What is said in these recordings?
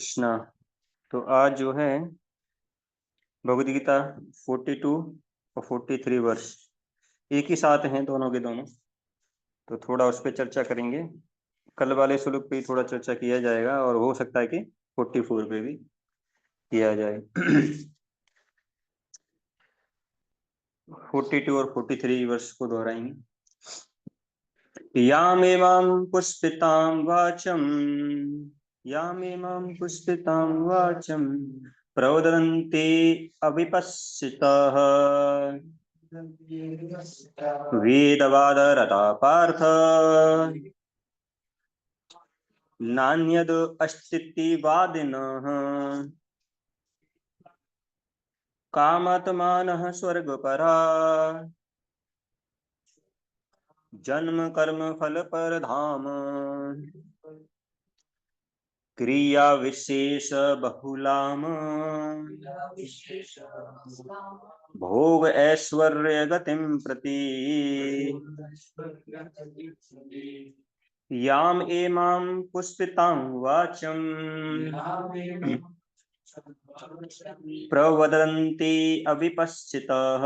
कृष्णा। तो आज जो है भगवद गीता 42 और 43 वर्ष एक ही साथ हैं, दोनों के दोनों। तो थोड़ा उस पर चर्चा करेंगे। कल वाले श्लोक पे ही थोड़ा चर्चा किया जाएगा और हो सकता है कि 44 पे भी किया जाए। 42 और 43 वर्ष को दोहराएंगे। यामेमां पुष्पितां वाचम् यामेमां पुष्पितां वाचम् प्रवदन्ते अविपश्चिताः वेदवादरता पार्थ नान्यद् अस्तीति वादिनः कामात्मानः स्वर्गपरा जन्म कर्म फल पर धाम क्रिया विशेष बहुलाम भोग ऐश्वर्य गतिम प्रति याम एमां पुष्पितां वाचम् प्रवदन्ति अविपश्चितः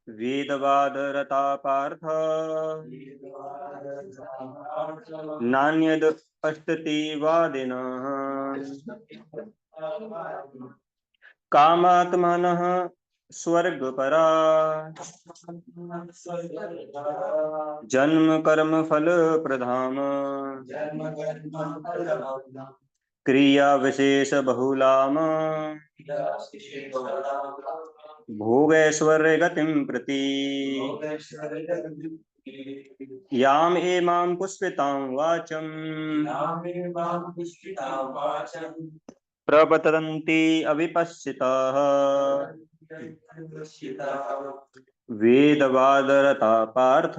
वेदवादरता पार्थ नान्यद् अस्तीति वादिनः कामात्मनः स्वर्गपरा जन्म कर्म फल प्रधाम क्रिया विशेष बहुलाम भोगैश्वर्य गतिम प्रति याम एमां पुष्पितां वाचम् प्रपतन्ति अविपश्चिताः वेदवादरता पार्थ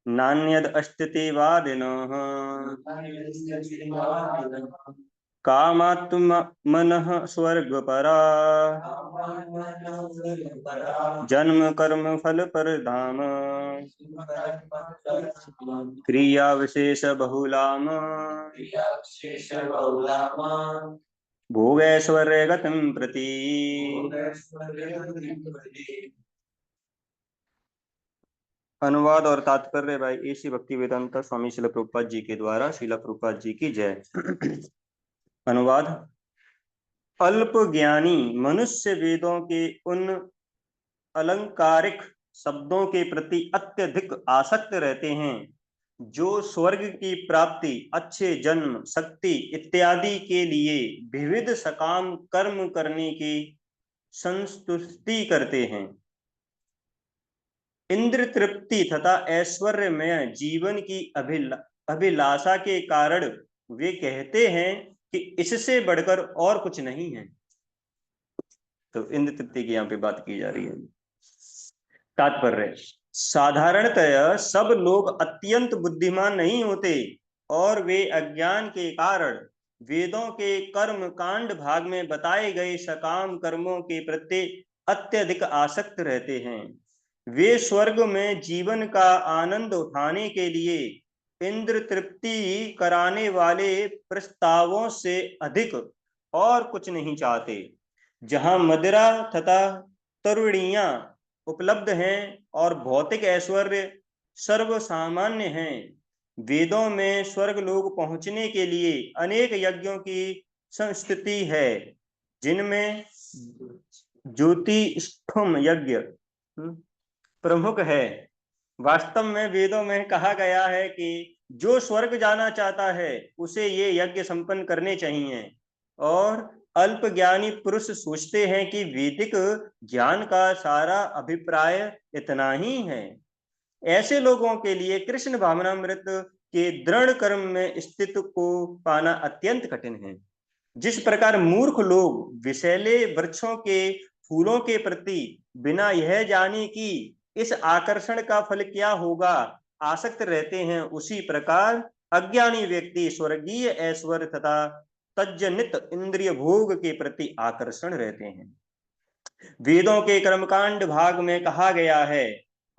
नान्यद् अस्तीति वादिनः कामात्मनः स्वर्गपरा जन्म कर्म फल पर धाम क्रिया विशेष बहुलाम भोगैश्वर्य गतिम प्रति। अनुवाद और तात्पर्य भाई एसी भक्ति वेदांत स्वामी शिला प्रभुपाद जी के द्वारा। शिला प्रभुपाद जी की जय। अनुवाद। अल्प ज्ञानी मनुष्य वेदों के उन अलंकारिक शब्दों के प्रति अत्यधिक आसक्त रहते हैं जो स्वर्ग की प्राप्ति, अच्छे जन्म, शक्ति इत्यादि के लिए विविध सकाम कर्म करने की संस्तुति करते हैं। इंद्र तृप्ति तथा ऐश्वर्यमय जीवन की अभिलाषा के कारण वे कहते हैं कि इससे बढ़कर और कुछ नहीं है। तो इंद्र तृप्ति की यहाँ पे बात की जा रही है। तात्पर्य। साधारणतः सब लोग अत्यंत बुद्धिमान नहीं होते और वे अज्ञान के कारण वेदों के कर्म कांड भाग में बताए गए सकाम कर्मों के प्रति अत्यधिक आसक्त रहते हैं। वे स्वर्ग में जीवन का आनंद उठाने के लिए इंद्र तृप्ति कराने वाले प्रस्तावों से अधिक और कुछ नहीं चाहते। जहां मदिरा तथा तरुणियां उपलब्ध हैं और भौतिक ऐश्वर्य सर्वसामान्य हैं, वेदों में स्वर्ग लोग पहुंचने के लिए अनेक यज्ञों की संस्कृति है, जिनमें ज्योतिष्ठोम यज्ञ प्रमुख है। वास्तव में वेदों में कहा गया है कि जो स्वर्ग जाना चाहता है उसे ये यज्ञ संपन्न करने चाहिए, और अल्प ज्ञानी पुरुष सोचते हैं कि वैदिक ज्ञान का सारा अभिप्राय इतना ही है। ऐसे लोगों के लिए कृष्ण भावनामृत के दृढ़ कर्म में स्थित को पाना अत्यंत कठिन है। जिस प्रकार मूर्ख लोग विषैले वृक्षों के फूलों के प्रति बिना यह जाने कि इस आकर्षण का फल क्या होगा आसक्त रहते हैं, उसी प्रकार अज्ञानी व्यक्ति स्वर्गीय ऐश्वर्य तथा तज्जनित इंद्रिय भोग के प्रति आकर्षण रहते हैं। वेदों के कर्मकांड भाग में कहा गया है,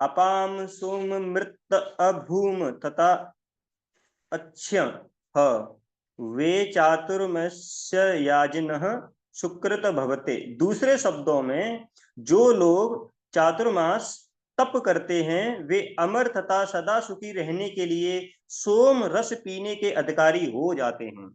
अपाम सोम मृत अभूम तथा अच्छा, हाँ, वे चातुर्मस्य याजिनः सुकृत भवते। दूसरे शब्दों में, जो लोग चातुर्मास तप करते हैं वे अमर तथा सदा सुखी रहने के लिए सोम रस पीने के अधिकारी हो जाते हैं।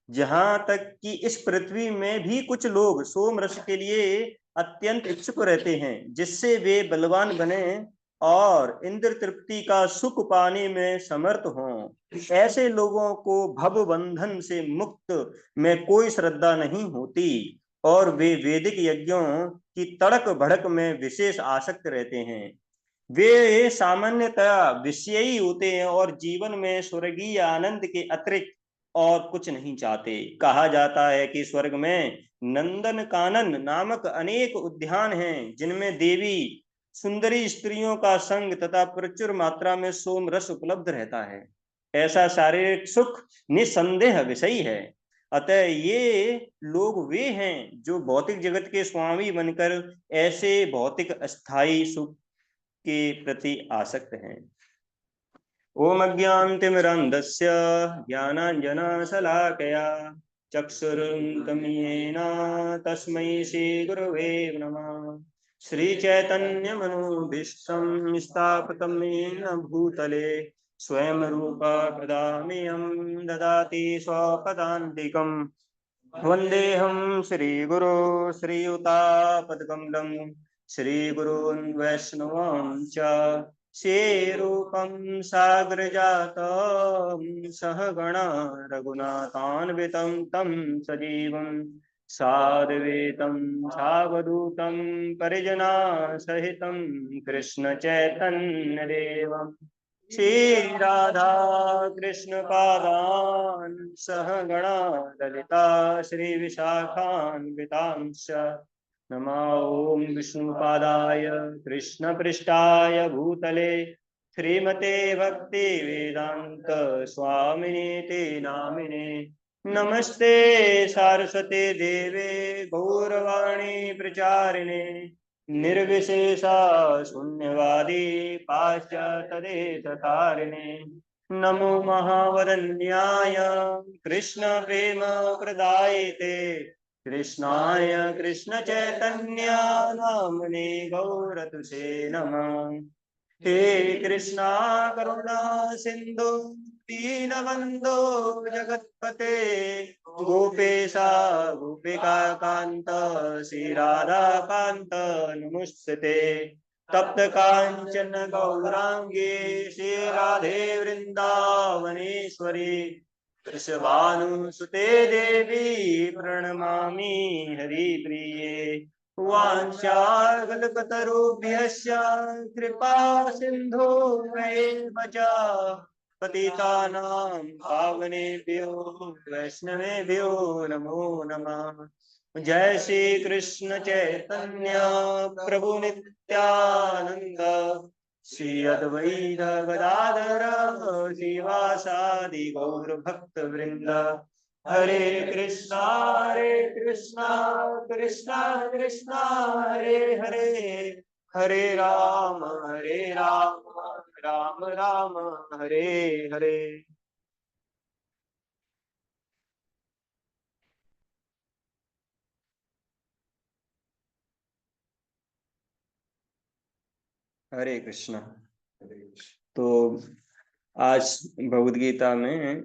जहां तक कि इस पृथ्वी में भी कुछ लोग सोम रस के लिए अत्यंत इच्छुक रहते हैं, जिससे वे बलवान बने और इंद्र तृप्ति का सुख पाने में समर्थ हों। ऐसे लोगों को भव बंधन से मुक्त में कोई श्रद्धा नहीं होती और वे वैदिक यज्ञों की तड़क भड़क में विशेष आसक्त रहते हैं। वे सामान्यतया विषयी होते हैं और जीवन में स्वर्गीय आनंद के अतिरिक्त और कुछ नहीं चाहते। कहा जाता है कि स्वर्ग में नंदन कानन नामक अनेक उद्यान हैं, जिनमें देवी सुंदरी स्त्रियों का संग तथा प्रचुर मात्रा में सोम रस उपलब्ध रहता है। ऐसा शारीरिक सुख निसंदेह विषयी है। अतः ये लोग वे हैं जो भौतिक जगत के स्वामी बनकर ऐसे भौतिक अस्थाई सुख के प्रति आसक्त हैं। ओम अज्ञानतिमिरन्धस्य ज्ञानाञ्जनशलाकया चक्षुरुन्मिलितं तस्मै श्रीगुरवे नमः। श्रीचैतन्यमनोभीष्टं स्थापितं येन भूतले स्वयं रूपा कदामयं ददाति स्वपदान्तिकम्। वन्देऽहं श्रीगुरो श्रीयुतापदकमलं श्रीगुरून् वैष्णवांश्च श्रीरूपं साग्रजातं सहगणा रघुनाथान्वितं तं सजीवं साद्वैतं सावधूतं परिजनसहितं कृष्णचैतन्यदेवम् श्री राधा कृष्ण पादान सहगणा ललिता श्री विशाखान्वितांश्च नमो ओम विष्णुपादाय कृष्ण पृष्ठाय भूतले श्रीमते भक्ति वेदांत स्वामिने ते नामिने नमस्ते सारस्वते देवे गौरवाणी प्रचारिणे निर्विशेषा शून्यवादी पाश्चात्यदेशतारिणे नमो महावदन्याय कृष्ण प्रेम प्रदायते कृष्णाय कृष्ण चैतन्य नामने गौरतुसे नमः। हे कृष्णा करुणा सिंधु दीनबंधो जगत्पते गोपेशा गोपिका कांत श्री राधा कांत नमोस्तुते। तप्त कांचन गौरांगे श्री राधे वृंदावनेश्वरी वृषभानुसुते देवी प्रणमामि हरिप्रिये। वाञ्छाकल्पतरुभ्यश्च कृपा सिन्धो एव च पतितानां पावनेभ्यो वैष्णवेभ्यो नमो नमः। जय श्री कृष्ण चैतन्य प्रभु नित्यानंद श्री अद्वैत गदाधर श्रीवासादि गौर भक्त वृंद। हरे कृष्णा कृष्णा कृष्णा हरे हरे हरे राम राम राम हरे हरे। हरे कृष्णा। तो आज भगवद गीता में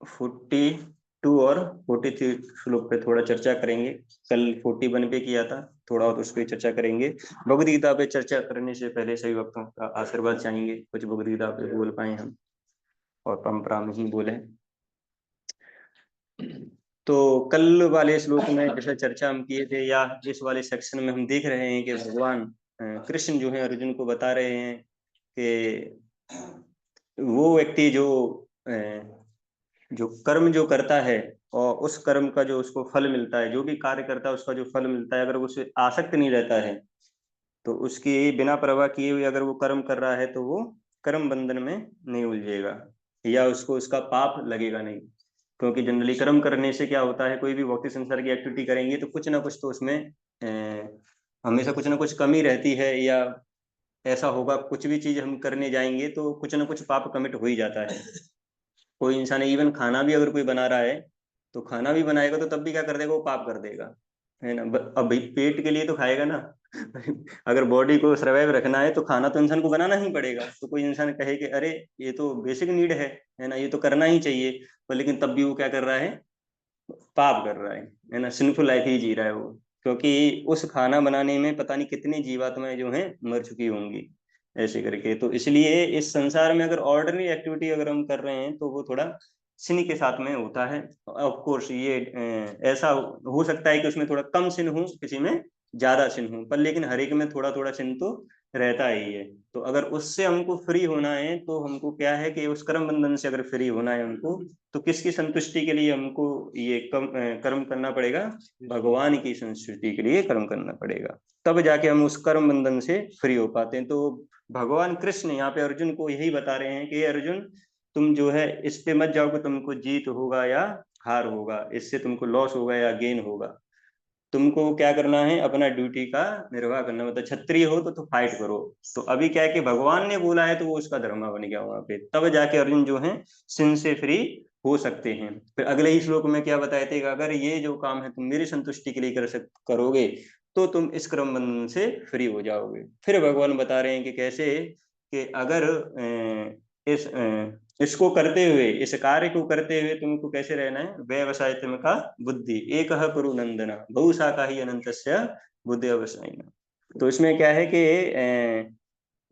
42 और 43 श्लोक पे थोड़ा चर्चा करेंगे। कल 41 पे किया था, थोड़ा और उस पर चर्चा करेंगे। भगवद गीता पे चर्चा करने से पहले सभी भक्तों का आशीर्वाद चाहेंगे, कुछ भगवद गीता पे बोल पाए हम और परंपरा में ही बोले। तो कल वाले श्लोक में जैसे चर्चा हम किए थे, या इस वाले सेक्शन में हम देख रहे हैं कि भगवान कृष्ण जो है अर्जुन को बता रहे हैं कि वो व्यक्ति जो कर्म जो करता है और उस कर्म का जो उसको फल मिलता है, जो भी कार्य करता है उसका जो फल मिलता है, अगर वो उससे आसक्त नहीं रहता है तो उसकी बिना परवाह किए हुए अगर वो कर्म कर रहा है तो वो कर्म बंधन में नहीं उलझेगा या उसको उसका पाप लगेगा नहीं। क्योंकि जनरली कर्म करने से क्या होता है, कोई भी भौतिक संसार की एक्टिविटी करेंगे तो कुछ ना कुछ तो उसमें हमेशा कुछ ना कुछ कमी रहती है, या ऐसा होगा कुछ भी चीज हम करने जाएंगे तो कुछ ना कुछ पाप कमिट हो ही जाता है। कोई इंसान इवन खाना भी अगर कोई बना रहा है तो खाना भी बनाएगा तो तब भी क्या कर देगा, वो पाप कर देगा, है ना। अब भाई पेट के लिए तो खाएगा ना। अगर बॉडी को सर्वाइव रखना है तो खाना तो इंसान को बनाना ही पड़ेगा। तो कोई इंसान कहे कि अरे ये तो बेसिक नीड है ना, ये तो करना ही चाहिए, पर लेकिन तब भी वो क्या कर रहा है, पाप कर रहा है ना, सिंफुल लाइफ ही जी रहा है वो। क्योंकि उस खाना बनाने में पता नहीं कितनी जीवात्माएं जो हैं मर चुकी होंगी, ऐसे करके। तो इसलिए इस संसार में अगर ऑर्डिनरी एक्टिविटी अगर हम कर रहे हैं तो वो थोड़ा सिन के साथ में होता है। ऑफ कोर्स ये ऐसा हो सकता है कि उसमें थोड़ा कम सिन हो, किसी में ज्यादा सिन हो, पर लेकिन हर एक में थोड़ा थोड़ा सिन तो रहता ही है। तो अगर उससे हमको फ्री होना है तो हमको क्या है कि उस कर्म बंधन से अगर फ्री होना है हमको, तो किसकी संतुष्टि के लिए हमको ये कर्म करना पड़ेगा, भगवान की संतुष्टि के लिए कर्म करना पड़ेगा। तब जाके हम उस कर्म बंधन से फ्री हो पाते हैं। तो भगवान कृष्ण यहाँ पे अर्जुन को यही बता रहे हैं कि अर्जुन तुम जो है इस पे मत जाओ कि तुमको जीत होगा या हार होगा, इससे तुमको लॉस होगा या गेन होगा। तुमको क्या करना है, अपना ड्यूटी का निर्वाह करना, मतलब क्षत्रिय हो तो फाइट करो। तो अभी क्या है कि भगवान ने बोला है तो वो उसका धर्म बन गया वहां पे, तब जाके अर्जुन जो है सिन से फ्री हो सकते हैं। फिर अगले ही श्लोक में क्या बताए थे कि अगर ये जो काम है तुम मेरी संतुष्टि के लिए करोगे तो तुम इस क्रम बंधन से फ्री हो जाओगे। फिर भगवान बता रहे हैं कि कैसे, कि अगर इसको करते हुए, इस कार्य को करते हुए तुमको कैसे रहना है, व्यवसाय का बुद्धि एक कुरु नंदना बहुशाखा ही अनंत बुद्धि अवसायी। तो इसमें क्या है कि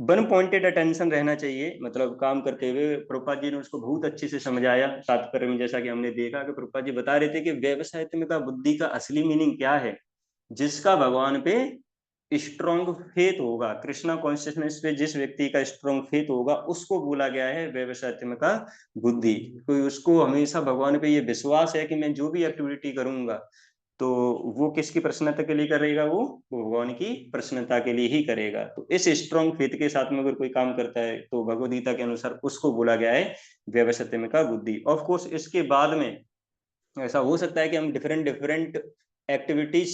वन पॉइंटेड अटेंशन रहना चाहिए, मतलब काम करते हुए। प्रभुपाद जी ने उसको बहुत अच्छे से समझाया तात्पर्य में, जैसा कि हमने देखा कि प्रभुपाद जी बता रहे थे कि व्यवसाय का बुद्धि का असली मीनिंग क्या है। जिसका भगवान पे स्ट्रॉन्ग फेथ होगा, कृष्णा कॉन्शियसनेस पे जिस व्यक्ति का स्ट्रॉन्ग फेथ होगा उसको बोला गया है व्यवसायत्म का बुद्धि। कोई उसको हमेशा भगवान पे ये विश्वास है कि मैं जो भी एक्टिविटी करूंगा तो वो किसकी प्रसन्नता के लिए करेगा, वो भगवान की प्रसन्नता के लिए ही करेगा। तो इस स्ट्रॉन्ग फेथ के साथ में अगर कोई काम करता है तो भगवद गीता के अनुसार उसको बोला गया है व्यवसायत्म का बुद्धि। ऑफ कोर्स इसके बाद में ऐसा हो सकता है कि हम डिफरेंट डिफरेंट एक्टिविटीज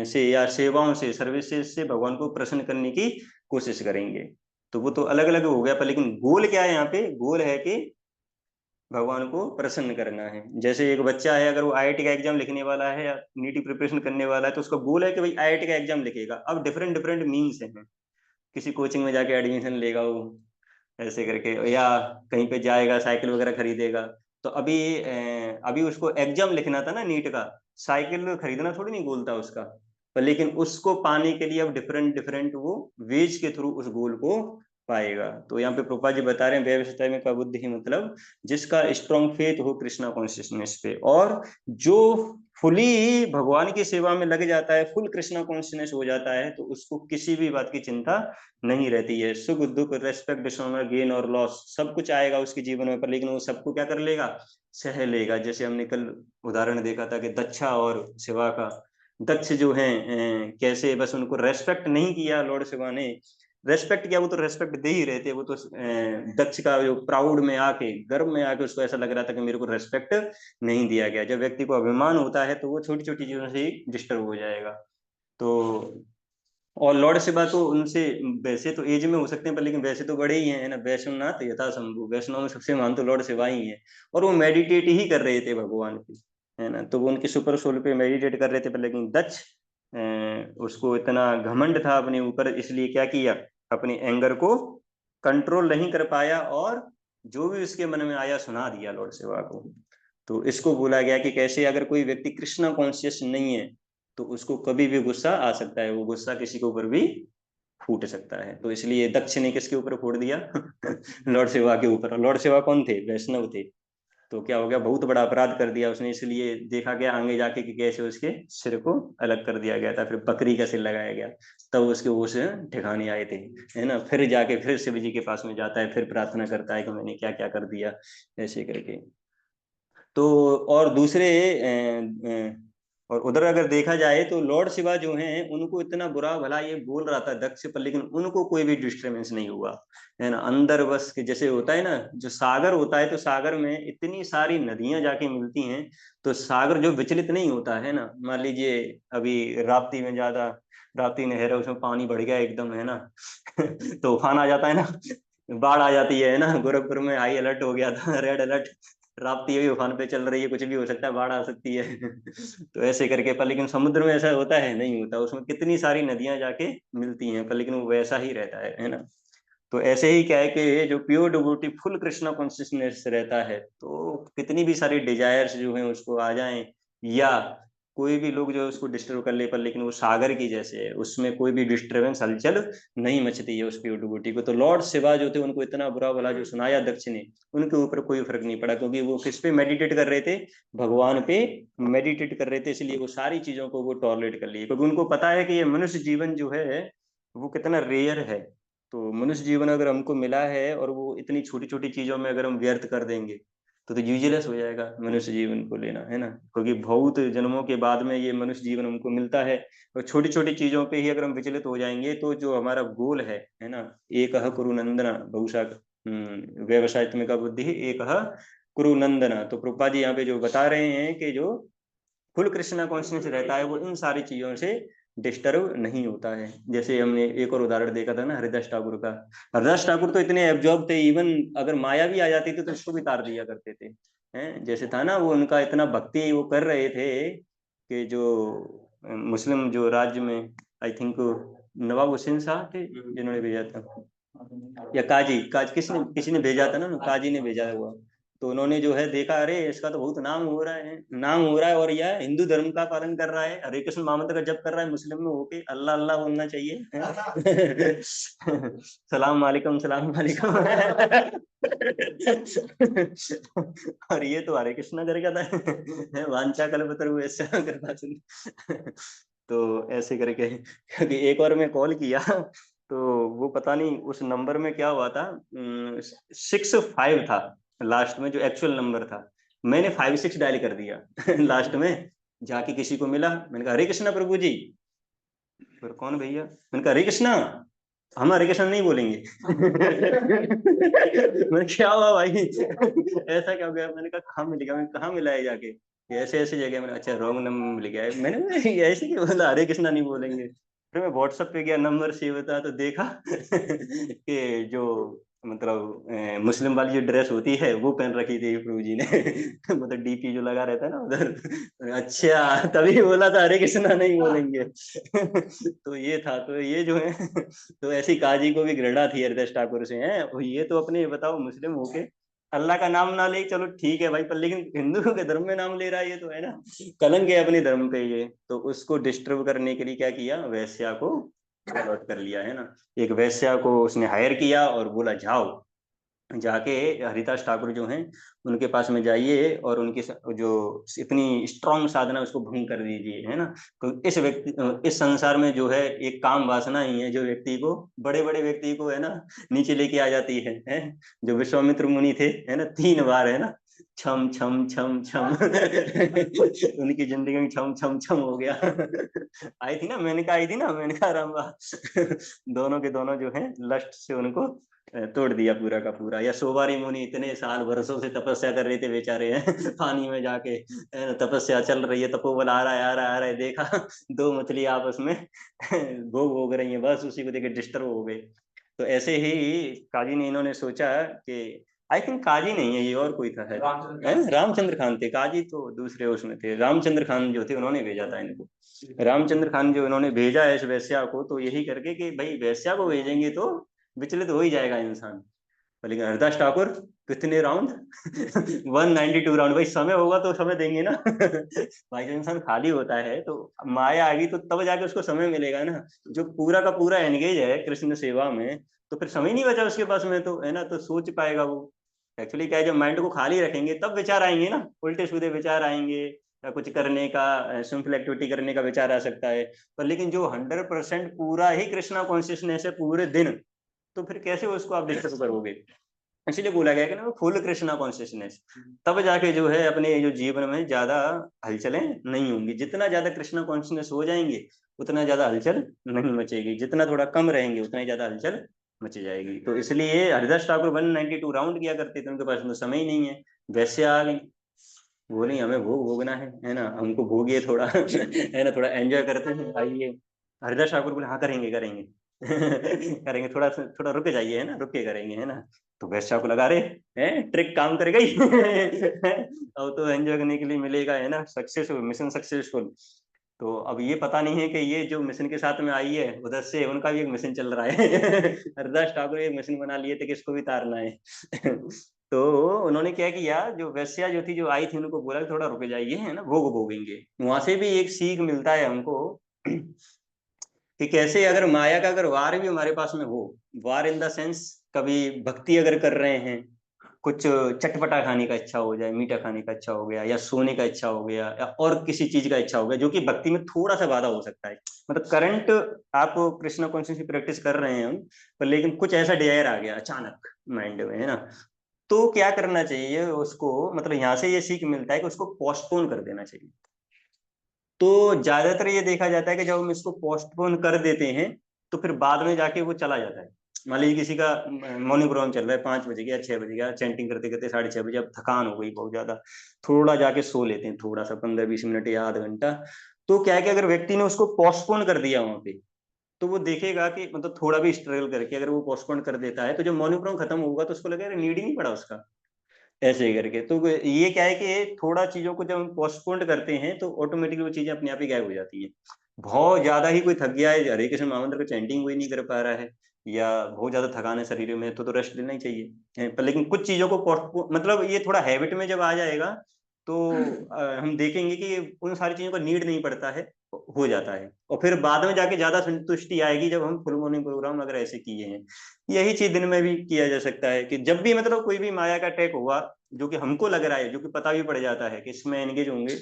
से या सेवाओं से, सर्विसेज से भगवान को प्रसन्न करने की कोशिश करेंगे। तो वो तो अलग अलग हो गया, पर लेकिन गोल क्या है यहाँ पे, गोल है कि भगवान को प्रसन्न करना है। जैसे एक बच्चा है, अगर वो आईआईटी का एग्जाम लिखने वाला है या नीट की प्रिपरेशन करने वाला है तो उसका गोल है कि भाई आईआईटी का एग्जाम लिखेगा। अब डिफरेंट डिफरेंट मीन्स हैं, किसी कोचिंग में जाके एडमिशन लेगा वो, ऐसे करके, या कहीं पे जाएगा साइकिल वगैरह खरीदेगा। तो अभी उसको एग्जाम लिखना था ना नीट का, साइकिल खरीदना थोड़ी नहीं गोल था उसका। पर लेकिन उसको पाने के लिए अब डिफरेंट डिफरेंट वो वेज के थ्रू उस गोल को पाएगा। तो यहाँ पे प्रोपा जी बता रहे हैं व्यवसाय में का बुद्धि ही मतलब जिसका स्ट्रॉन्ग फेथ हो कृष्णा कॉन्शियसनेस पे, और जो फुली भगवान की सेवा में लग जाता है, फुल कृष्णा कॉन्शियसनेस हो जाता है, तो उसको किसी भी बात की चिंता नहीं रहती है। सुख दुख, रेस्पेक्ट, डिसऑनर, गेन और लॉस सब कुछ आएगा उसके जीवन में, पर लेकिन वो सबको क्या कर लेगा, सह लेगा। जैसे हमने कल उदाहरण देखा था कि दक्षा और शिवा का। दक्ष जो है कैसे बस उनको रेस्पेक्ट नहीं किया लॉर्ड शिवा ने, रेस्पेक्ट किया, वो तो रेस्पेक्ट दे ही रहे थे। वो तो दक्ष का जो प्राउड में आके, गर्व में आके उसको ऐसा लग रहा था कि मेरे को रेस्पेक्ट नहीं दिया गया। जब व्यक्ति को अभिमान होता है तो वो छोटी छोटी चीजों से ही डिस्टर्ब हो जाएगा। तो और लॉर्ड शिवा तो उनसे वैसे तो एज में हो सकते हैं, पर लेकिन वैसे तो बड़े ही हैं, है ना। वैष्णवनाथ यथा शंभु, वैष्णव में सबसे महान तो लॉर्ड शिवा ही है। और वो मेडिटेट ही कर रहे थे भगवान पे, है ना। तो वो उनके सुपर सोल पे मेडिटेट कर रहे थे, पर लेकिन दक्ष उसको इतना घमंड था अपने ऊपर, इसलिए क्या किया, अपने एंगर को कंट्रोल नहीं कर पाया और जो भी उसके मन में आया सुना दिया लॉर्ड शिवा को। तो इसको बोला गया कि कैसे अगर कोई व्यक्ति कृष्णा कॉन्शियस नहीं है तो उसको कभी भी गुस्सा आ सकता है, वो गुस्सा किसी के ऊपर भी फूट सकता है। तो इसलिए दक्ष ने किसके ऊपर फोड़ दिया, लॉर्ड शिवा के ऊपर। लॉर्ड शिवा कौन थे, वैष्णव थे। तो क्या हो गया, बहुत बड़ा अपराध कर दिया उसने। इसलिए देखा गया आगे जाके कि कैसे उसके सिर को अलग कर दिया गया था, फिर बकरी का सिर लगाया गया, तब उसके वो से ठिकाने आए थे, है ना। फिर जाके फिर शिव जी के पास में जाता है, फिर प्रार्थना करता है कि मैंने क्या क्या कर दिया, ऐसे करके। तो और दूसरे और उधर अगर देखा जाए तो लॉर्ड शिवा जो हैं उनको इतना बुरा भला ये बोल रहा था दक्ष, पर लेकिन उनको कोई भी डिस्टर्बेंस नहीं हुआ, है ना। अंदर बस के जैसे होता है ना, जो सागर होता है तो सागर में इतनी सारी नदियां जाके मिलती हैं, तो सागर जो विचलित नहीं होता है ना। मान लीजिए अभी राप्ती में ज्यादा, राप्ती नहर है उसमें पानी बढ़ गया एकदम, है ना। तूफान आ जाता है ना, बाढ़ आ जाती है ना। गोरखपुर में हाई अलर्ट हो गया था, रेड अलर्ट। राप्ती भी उफान पे चल रही है, कुछ भी हो सकता है, बाढ़ आ सकती है। तो ऐसे करके, पर लेकिन समुद्र में ऐसा होता है? नहीं होता, उसमें कितनी सारी नदियां जाके मिलती हैं, पर लेकिन वो वैसा ही रहता है ना। तो ऐसे ही क्या है कि जो pure devotee full Krishna consciousness रहता है, तो कितनी भी सारी डिजायर्स जो हैं उसको आ जाएं, या कोई भी लोग जो उसको डिस्टर्ब कर ले, पर लेकिन वो सागर की जैसे है, उसमें कोई भी डिस्टर्बेंस, हलचल नहीं मचती है उस प्योर डिवोटी को। तो लॉर्ड शिवा जो थे, उनको इतना बुरा भला जो सुनाया दक्ष ने, उनके ऊपर कोई फर्क नहीं पड़ा, क्योंकि वो किस पे मेडिटेट कर रहे थे? भगवान पे मेडिटेट कर रहे थे, इसलिए वो सारी चीजों को वो टॉलरेट कर लिए, क्योंकि उनको पता है कि ये मनुष्य जीवन जो है वो कितना रेयर है। तो मनुष्य जीवन अगर हमको मिला है, और वो इतनी छोटी छोटी चीजों में अगर हम व्यर्थ कर देंगे, तो यूजलेस हो जाएगा मनुष्य जीवन को लेना, है ना। क्योंकि बहुत जन्मों के बाद में ये मनुष्य जीवन हमको मिलता है, और छोटी छोटी चीजों पे ही अगर हम विचलित हो जाएंगे, तो जो हमारा गोल है ना, एक कुरु नंदना बहुशा व्यवसायत्मिका बुद्धि, एक कुरु नंदना। तो प्रभुपाद जी यहाँ पे जो बता रहे हैं कि जो फुल कृष्णा कॉन्शियस रहता है, वो इन सारी चीजों से डिस्टर्ब नहीं होता है। जैसे हमने एक और उदाहरण देखा था ना हरिदास ठाकुर का। हरिदास ठाकुर तो इतने एब्जॉर्ब थे, इवन अगर माया भी आ जाती थी तो उसको भी तार दिया करते थे। हैं, जैसे था ना, वो उनका इतना भक्ति वो कर रहे थे कि जो मुस्लिम जो राज्य में, आई थिंक नवाब हुसैन साहब थे जिन्होंने भेजा था, या काजी काज किसने किसी ने भेजा था ना, काजी ने भेजा हुआ। तो उन्होंने जो है देखा, अरे इसका तो बहुत नाम हो रहा है, और यह हिंदू धर्म का पालन कर रहा है, हरे कृष्ण महामंत्र का जप कर रहा है, मुस्लिम में होके अल्लाह अल्लाह बोलना चाहिए। सलाम वालेकुम, सलाम वालेकुम। और ये तो हरे कृष्णा करके था, वांछा कल्पतरुभ्यश्च कृपा सिंधु। तो ऐसे करके, क्योंकि एक बार मैं कॉल किया, तो वो पता नहीं उस नंबर में क्या हुआ था, 65 था लास्ट में, जो एक्चुअल नंबर था। मैंने 56 डायल कर दिया लास्ट में। जाके किसी को मिला, मैंने कहा हरे कृष्णा प्रभु जी। फिर कौन भैया? मैंने कहा हरे कृष्णा। हम हरे कृष्णा नहीं बोलेंगे। मैंने क्या हुआ भाई, ऐसा क्या हो गया? मैंने कहा कहाँ मिल गया? मैं कहाँ मिला है जाके? ऐसे ऐसे जगह। मैंने अच्छा रॉन्ग नंबर मिल गया है। मैंने ऐसे क्यों बोला हरे कृष्णा नहीं बोलेंगे? फिर मैं व्हाट्सएप पे गया, नंबर सेव था, तो देखा कि जो मतलब मुस्लिम वाली जो ड्रेस होती है वो पहन रखी थी प्रभु जी ने। मतलब डीपी जो लगा रहता है ना उधर। अच्छा, तभी बोला था हरे कृष्णा नहीं बोलेंगे। तो ये था, तो ये जो है, तो ऐसी काजी को भी घृणा थी हरिदास ठाकुर से, है। और ये तो अपने बताओ मुस्लिम होके अल्लाह का नाम ना ले, चलो ठीक है भाई, पर लेकिन हिंदू के धर्म में नाम ले रहा है, ये तो है ना, कलंक है अपने धर्म पे ये। तो उसको डिस्टर्ब करने के लिए क्या किया, वैश्या को अलर्ट कर लिया, है ना। एक वैश्या को उसने हायर किया और बोला जाओ, जाके हरिदास ठाकुर जो हैं उनके पास में जाइए, और उनकी जो इतनी स्ट्रांग साधना उसको भंग कर दीजिए, है ना। तो इस व्यक्ति, इस संसार में जो है एक काम वासना ही है जो व्यक्ति को, बड़े बड़े व्यक्ति को, है ना, नीचे लेके आ जाती है। जो विश्वामित्र मुनि थे, है ना, 3 बार, है ना, छम छम छम छम। उनकी जिंदगी में छम छम छम हो गया। आई थी ना मेनका, आई थी ना मेनका रामबा। दोनों के दोनों जो है लस्ट से उनको तोड़ दिया पूरा का पूरा। या सोबारी मुनि इतने साल वर्षों से तपस्या कर रहे थे बेचारे, हैं पानी में जाके, तपस्या चल रही है, तपोबल आ रहा है, आ रहा है, आ रहा है, देखा 2 मछली आपस में भोग भोग रही है, बस उसी को देख के डिस्टर्ब हो गए। तो ऐसे ही काजी ने, इन्होंने सोचा कि, आई थिंक काजी नहीं है ये, और कोई था है रामचंद्र खान थे, काजी तो दूसरे उसमें थे। रामचंद्र खान जो थे उन्होंने भेजा था इनको। रामचंद्र खान जो इन्होंने भेजा है इस वैश्या को, तो यही करके कि भाई वैश्या को भेजेंगे तो विचलित हो ही जाएगा इंसान। लेकिन हरदास ठाकुर कितने राउंड, 192 राउंड। भाई समय होगा तो समय देंगे ना। भाई जब इंसान खाली होता है तो माया आएगी, तो तब जाके उसको समय मिलेगा ना। जो पूरा का पूरा एंगेज है कृष्ण सेवा में, तो फिर समय नहीं बचा उसके पास में, तो है ना, तो सोच पाएगा वो। एक्चुअली क्या है, जब माइंड को खाली रखेंगे तब विचार आएंगे ना, उल्टे सीधे विचार आएंगे, या कुछ करने का, सिंपल एक्टिविटी करने का विचार आ सकता है। पर लेकिन जो 100% पूरा ही कृष्णा कॉन्शियसनेस है पूरे दिन, तो फिर कैसे उसको आप डिस्टर्ब करोगे? इसीलिए बोला गया कि ना फुल कृष्णा कॉन्शियसनेस, तब जाके जो है अपने जो जीवन में ज्यादा हलचलें नहीं होंगी। जितना ज्यादा कृष्णा कॉन्शियसनेस हो जाएंगे, उतना ज्यादा हलचल नहीं मचेगी। जितना थोड़ा कम रहेंगे, उतना ही ज्यादा हलचल मच जाएगी। तो इसलिए हरिदास ठाकुर 192 राउंड किया करते थे, उनके पास में समय ही नहीं है। वैसे आ गई, बोले हमें भोग भोगना है ना, हमको भोगिए थोड़ा। है ना, थोड़ा एंजॉय करते हैं, आइए। हरिदास ठाकुर बोले हाँ करेंगे करेंगे। करेंगे, थोड़ा थोड़ा रुक जाइए, है ना, रुक के करेंगे, है ना। तो वैश्या को लगा, रहे हैं ट्रिक काम कर गई। अब तो एंजॉय करने के लिए मिलेगा, है ना, सक्सेसफुल, मिशन सक्सेसफुल। तो अब ये पता नहीं है कि ये जो मिशन के साथ में आई है उधर से उनका भी एक मिशन चल रहा है। हरदास ठाकुर एक मिशन बना लिए थे कि इसको भी तारना है। तो उन्होंने क्या किया, जो वैश्या जो थी, जो आई थी, उनको बोला कि थोड़ा रुक जाइए, है ना, भोग भोगेंगे। वहां से भी एक सीख मिलता है हमको, कि कैसे अगर माया का अगर वार भी हमारे पास में हो, वार इन द सेंस, कभी भक्ति अगर कर रहे हैं, कुछ चटपटा खाने का इच्छा हो जाए, मीठा खाने का इच्छा हो गया, या सोने का इच्छा हो गया, या और किसी चीज का इच्छा हो गया, जो कि भक्ति में थोड़ा सा बाधा हो सकता है। मतलब करंट आप कृष्णा कॉन्शियस की प्रैक्टिस कर रहे हैं हम, पर लेकिन कुछ ऐसा डिजायर आ गया अचानक माइंड में, है ना, तो क्या करना चाहिए उसको, मतलब यहाँ से ये सीख मिलता है कि उसको पोस्टपोन कर देना चाहिए। तो ज्यादातर ये देखा जाता है कि जब हम इसको पोस्टपोन कर देते हैं, तो फिर बाद में जाके वो चला जाता है। मान लीजिए किसी का मॉर्निंग प्रोग्राम चल रहा है, 5 बजे या 6 बजे का, चैंटिंग करते करते 6:30 बजे, अब थकान हो गई बहुत ज्यादा, थोड़ा जाके सो लेते हैं, थोड़ा सा 15-20 मिनट या आधा घंटा। तो क्या है कि अगर व्यक्ति ने उसको पोस्टपोन कर दिया वहां पे, तो वो देखेगा कि मतलब थोड़ा भी स्ट्रगल करके अगर वो पोस्टपोन कर देता है, तो जब मॉर्निंग प्रोग्राम खत्म होगा तो उसको लगेगा नीड ही नहीं पड़ा उसका, ऐसे ही करके। तो ये क्या है कि थोड़ा चीजों को जब हम पोस्टपोन करते हैं, तो ऑटोमेटिकली वो चीजें अपने आप ही गायब हो जाती है। बहुत ज्यादा ही कोई थक गया है, हरे कृष्ण महामंत्र को चैंटिंग कोई नहीं कर पा रहा है, या बहुत ज्यादा थकान है शरीर में, तो रेस्ट लेना ही चाहिए। पर लेकिन कुछ चीजों को पोस्टपोन, मतलब ये थोड़ा हैबिट में जब आ जाएगा, तो हम देखेंगे कि उन सारी चीजों का नीड नहीं पड़ता है, हो जाता है। और फिर बाद में जाके ज्यादा संतुष्टि आएगी जब हम फुल मॉर्निंग प्रोग्राम अगर ऐसे किए हैं। यही चीज दिन में भी किया जा सकता है, कि जब भी मतलब कोई भी माया का अटैक हुआ, जो कि हमको लग रहा है, जो कि पता भी पड़ जाता है कि इसमें एंगेज होंगे,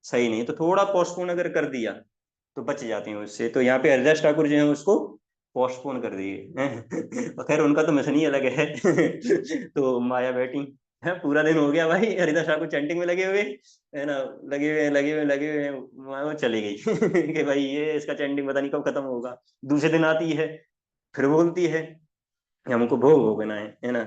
सही नहीं, तो थोड़ा पोस्टपोन अगर कर दिया तो बच जाते हैं उससे। तो यहाँ पे हरिदास ठाकुर जो है उसको पोस्टपोन कर दिए। और खैर उनका तो मिशन ही अलग है। तो माया बैटिंग है, पूरा दिन हो गया भाई, हरिदास ठाकुर चैंटिंग में लगे हुए, है ना, लगे हुए हैं, वो चली गई। कि भाई ये इसका चैंटिंग पता नहीं कब खत्म होगा। दूसरे दिन आती है, फिर बोलती है हमको भोग भोगना है ना।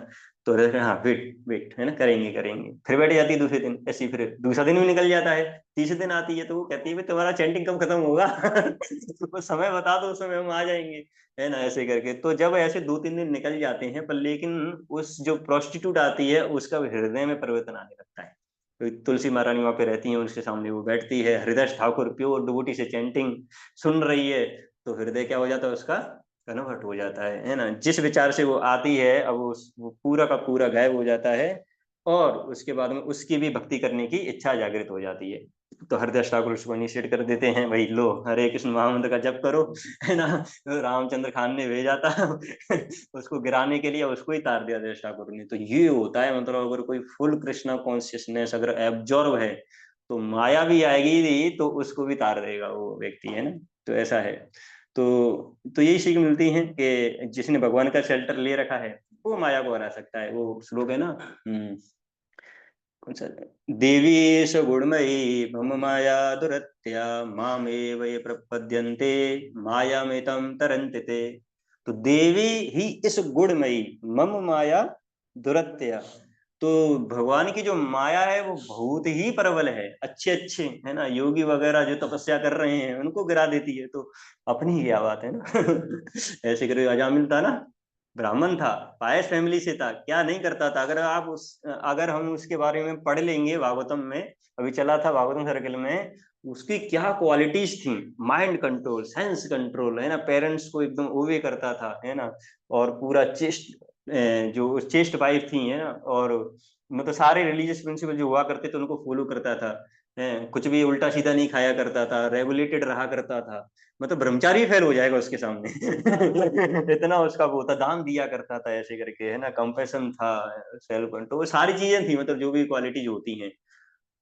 तो हृदय कहता है, हाँ वेट वेट, है ना, करेंगे करेंगे, फिर बैठ जाती है दूसरे दिन ऐसी, फिर दूसरा दिन भी निकल जाता है, तीसरे दिन आती है, तो वो कहती है भाई तुम्हारा चैंटिंग कब खत्म होगा। तो समय बता दो, उस समय हम आ जाएंगे, है ना, ऐसे करके। तो जब ऐसे 2-3 दिन निकल जाते हैं, पर लेकिन उस जो प्रोस्टिट्यूट आती है उसका हृदय में परिवर्तन आने लगता है। तो तुलसी महारानी वहां पे रहती है, उसके सामने वो बैठती है, हरिदास ठाकुर प्योर डिवोटी से चैंटिंग सुन रही है, तो हृदय क्या हो जाता है उसका, कन्वर्ट हो जाता है ना। जिस विचार से वो आती है, अब वो पूरा का पूरा गायब हो जाता है, और उसके बाद में उसकी भी भक्ति करने की इच्छा जागृत हो जाती है। तो हरदास ठाकुर उसको इनिशिएट कर देते हैं, भाई लो हरे कृष्ण महामंत्र का जप करो, है ना। तो रामचंद्र खान ने भेजा था उसको गिराने के लिए, उसको ही तार दिया हरदास ठाकुर ने। तो ये होता है, मतलब अगर कोई फुल कृष्णा कॉन्शियसनेस अगर एब्जॉर्व है, तो माया भी आएगी तो उसको भी तार देगा वो व्यक्ति, है ना। तो ऐसा है। तो यही सीख मिलती है कि जिसने भगवान का शेल्टर ले रखा है, वो माया को हरा सकता है। वो श्लोक है ना, कौन सा, देवी स गुणमयी मम माया दुरत्या मामेव ये प्रपद्यन्ते मायामेतं तरन्ति ते। तो देवी ही इस गुणमयी मम माया दुरत्या, तो भगवान की जो माया है वो बहुत ही प्रबल है, अच्छे अच्छे, है ना, योगी वगैरह जो तपस्या कर रहे हैं उनको गिरा देती है। तो अपनी ही क्या बात है ना। ऐसे करे, अजामिल था ना, ब्राह्मण था, पायस फैमिली से था, क्या नहीं करता था। अगर हम उसके बारे में पढ़ लेंगे भागवतम में, अभी चला था भागवतम सर्कल में, उसकी क्या क्वालिटीज थी, माइंड कंट्रोल, सेंस कंट्रोल, है ना, पेरेंट्स को एकदम ओवे करता था, है ना, और पूरा चेस्ट, जो चेस्ट वाइफ थी, है ना, और मतलब सारे रिलीजियस प्रिंसिपल जो हुआ करते थे उनको फॉलो करता था, कुछ भी उल्टा सीधा नहीं खाया करता था, रेगुलेटेड रहा करता था। मतलब ब्रह्मचारी फेल हो जाएगा उसके सामने। इतना उसका वो था, दान दिया करता था ऐसे करके, है ना, कंपैशन था, सेल्फ कंट्रोल, सारी चीजें थी, मतलब जो भी क्वालिटीज होती हैं।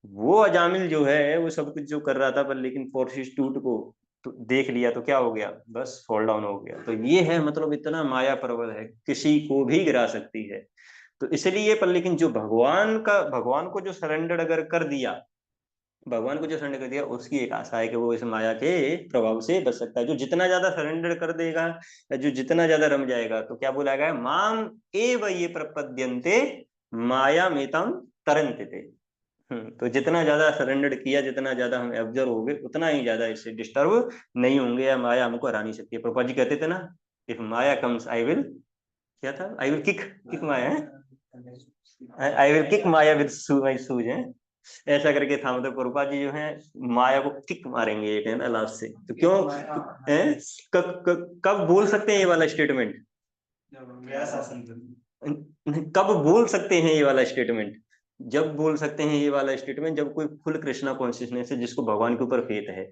वो अजामिल जो है वो सब कुछ जो कर रहा था, पर लेकिन फोर्टिट्यूड को तो देख लिया तो क्या हो गया, बस फॉल डाउन हो गया। तो ये है, मतलब इतना माया प्रबल है, किसी को भी गिरा सकती है। तो इसलिए, पर लेकिन जो भगवान को जो सरेंडर अगर कर दिया, भगवान को जो सरेंडर कर दिया, उसकी एक आशा है कि वो इस माया के प्रभाव से बच सकता है। जो जितना ज्यादा सरेंडर कर देगा, या जो जितना ज्यादा रम जाएगा, तो क्या बोला गया, माम एव ये प्रपद्यन्ते माया मेतम तरंते। तो जितना ज्यादा सरेंडर किया, जितना ज्यादा हम एब्जर्व हो गए, उतना ही ज्यादा इससे डिस्टर्ब नहीं होंगे, या माया हमको हरा नहीं सकती है। प्रभुपाद जी कहते थे ना, if Maya comes I will क्या था, आई विल किक माया है, I will kick Maya with my shoes है, ऐसा करके था। मतलब प्रभुपाद जी जो है माया को किक मारेंगे एक है ना लास्ट से। तो क्यों है, कब बोल सकते हैं ये वाला स्टेटमेंट, कब बोल सकते हैं ये वाला स्टेटमेंट, जब बोल सकते हैं ये वाला स्टेटमेंट जब कोई फुल कृष्णा कॉन्शियसनेस है, जिसको भगवान के ऊपर फेथ है।